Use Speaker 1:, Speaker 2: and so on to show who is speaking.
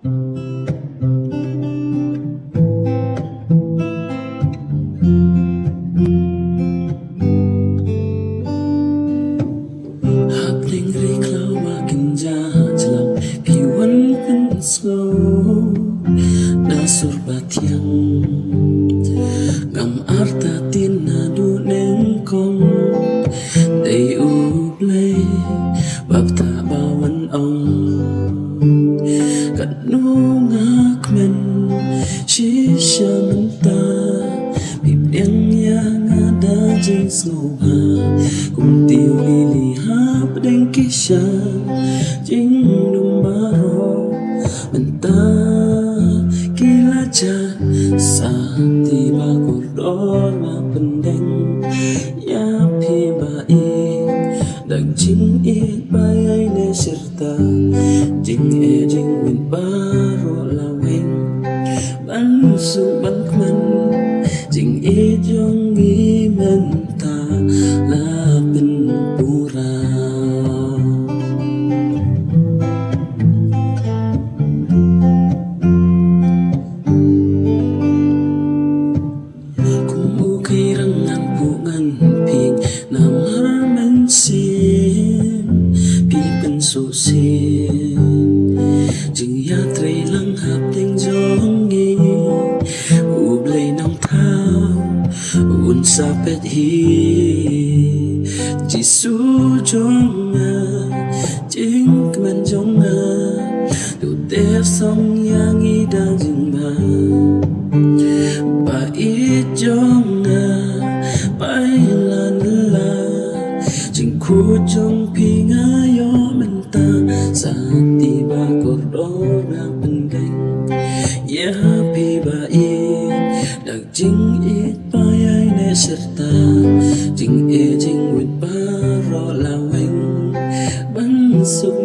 Speaker 1: Slow dasur batiang ngam arta tinadu nengkong day ublay babta bawan ong kanungak men shisha menta bibyang yang ada jeng snoba kum tiu lili hap deng kisha jeng dumbaro mentah kilaja saat tiba koridor mapendeng ya pibai dan jing it bayai ne serta jing win baro laweng ban su ban kman jing jong gi menta la pen puraจึงอยากไตรลังหับเต็งจองงีอุบเลยน้องเท้าอุ่นซาเป็ดฮีจิสูจงจึงกมันจงดูเตะสองอย่างอีดาจึงมาปะอีจงไปลานลาจึงคูจงพิงายอมันตาsaat tiba koridor pendeng ya pibai dak jing it payai ne serta jing win baro laweng ban suk